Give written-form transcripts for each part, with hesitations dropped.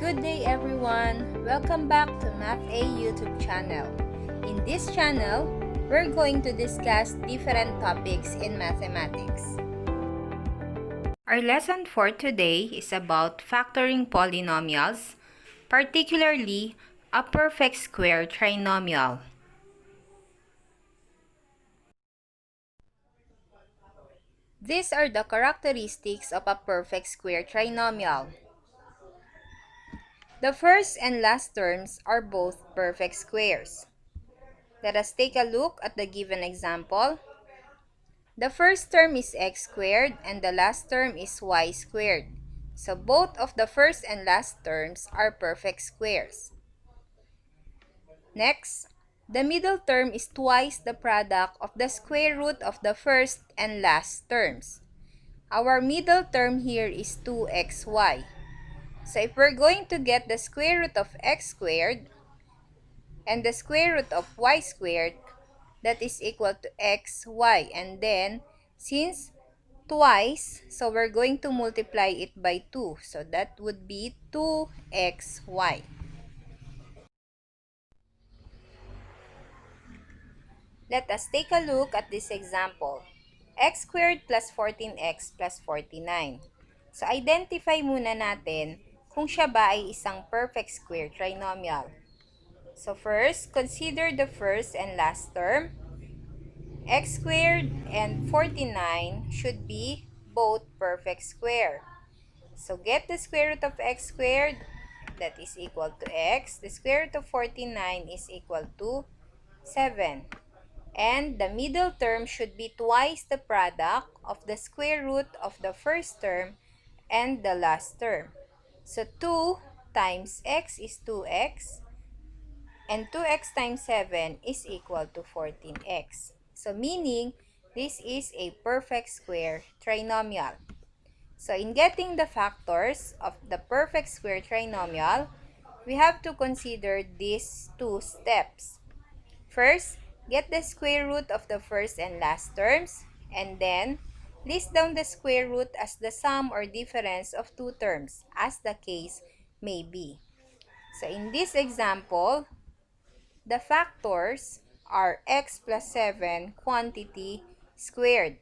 Good day everyone! Welcome back to Math A YouTube channel. In this channel, we're going to discuss different topics in mathematics. Our lesson for today is about factoring polynomials, particularly a perfect square trinomial. These are the characteristics of a perfect square trinomial. The first and last terms are both perfect squares. Let us take a look at the given example. The first term is x squared and the last term is y squared. So both of the first and last terms are perfect squares. Next, the middle term is twice the product of the square root of the first and last terms. Our middle term here is 2xy. So if we're going to get the square root of x squared and the square root of y squared, that is equal to xy. And then, since twice, so we're going to multiply it by 2. So that would be 2xy. Let us take a look at this example. X squared plus 14x plus 49. So identify muna natin kung siya ba ay isang perfect square trinomial. So first, consider the first and last term. X squared and 49 should be both perfect square. So get the square root of x squared, that is equal to x. The square root of 49 is equal to 7. And the middle term should be twice the product of the square root of the first term and the last term. So 2 times x is 2x, and 2x times 7 is equal to 14x. So meaning, this is a perfect square trinomial. So in getting the factors of the perfect square trinomial, we have to consider these two steps. First, get the square root of the first and last terms, and then list down the square root as the sum or difference of two terms, as the case may be. So in this example, the factors are x plus 7 quantity squared.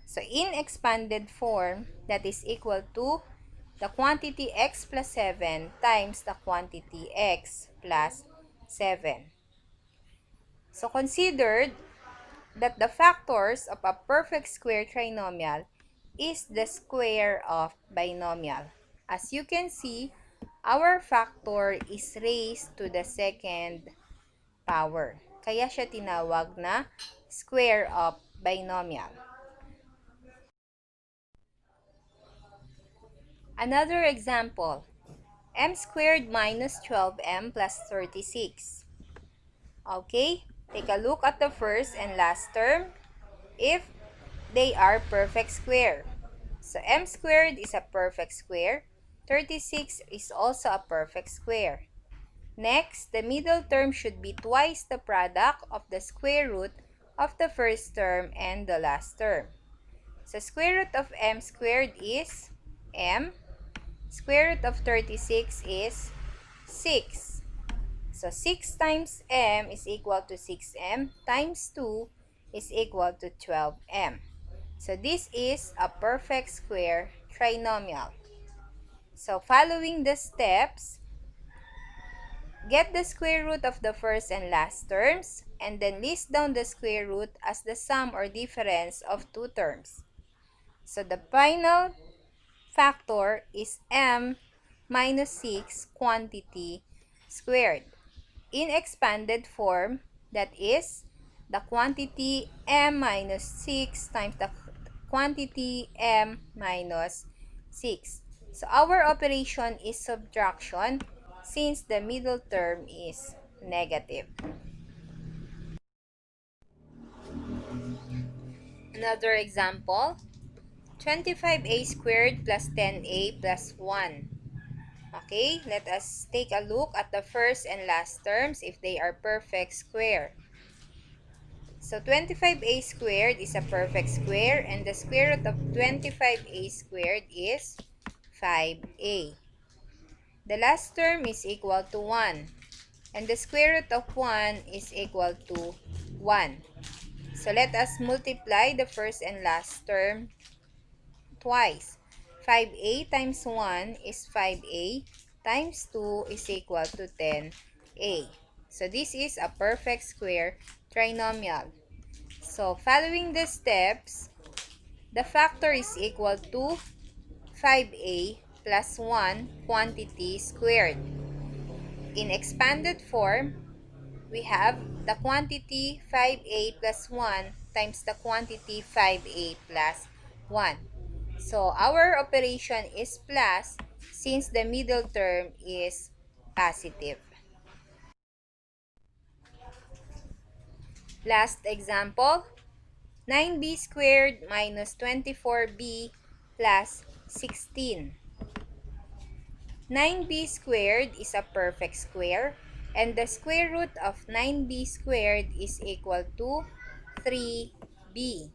So in expanded form, that is equal to the quantity x plus 7 times the quantity x plus 7. So considered that the factors of a perfect square trinomial is the square of binomial. As you can see, our factor is raised to the second power. Kaya siya tinawag na square of binomial. Another example, m squared minus 12m plus 36. Okay, take a look at the first and last term if they are perfect square. So m squared is a perfect square. 36 is also a perfect square. Next, the middle term should be twice the product of the square root of the first term and the last term. So square root of m squared is m. Square root of 36 is 6. So 6 times m is equal to 6m times 2 is equal to 12m. So this is a perfect square trinomial. So following the steps, get the square root of the first and last terms, and then list down the square root as the sum or difference of two terms. So the final factor is m minus 6 quantity squared. In expanded form, that is the quantity m minus 6 times the quantity m minus 6. So our operation is subtraction since the middle term is negative. Another example, 25a squared plus 10a plus 1. Okay, let us take a look at the first and last terms if they are perfect square. So 25a squared is a perfect square, and the square root of 25a squared is 5a. The last term is equal to 1. And the square root of 1 is equal to 1. So let us multiply the first and last term twice. 5a times 1 is 5a times 2 is equal to 10a. So this is a perfect square trinomial. So following the steps, the factor is equal to 5a plus 1 quantity squared. In expanded form, we have the quantity 5a plus 1 times the quantity 5a plus 1. So our operation is plus since the middle term is positive. Last example, 9b squared minus 24b plus 16. 9b squared is a perfect square, and the square root of 9b squared is equal to 3b.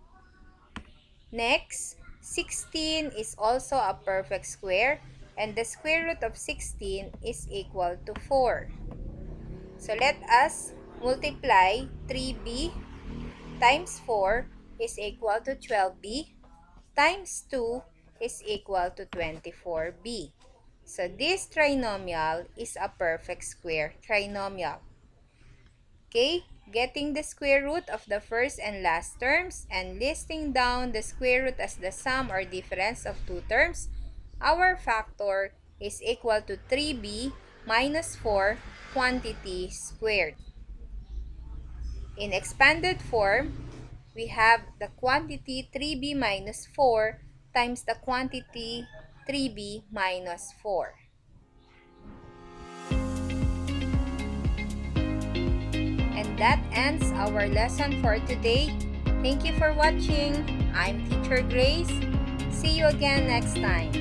Next, 16 is also a perfect square, and the square root of 16 is equal to 4. So let us multiply 3b times 4 is equal to 12b times 2 is equal to 24b. So this trinomial is a perfect square trinomial. Okay, getting the square root of the first and last terms and listing down the square root as the sum or difference of two terms, our factor is equal to 3b minus 4 quantity squared. In expanded form, we have the quantity 3b minus 4 times the quantity 3b minus 4. And that ends our lesson for today. Thank you for watching. I'm Teacher Grace. See you again next time.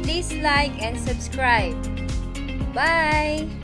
Please like and subscribe. Bye!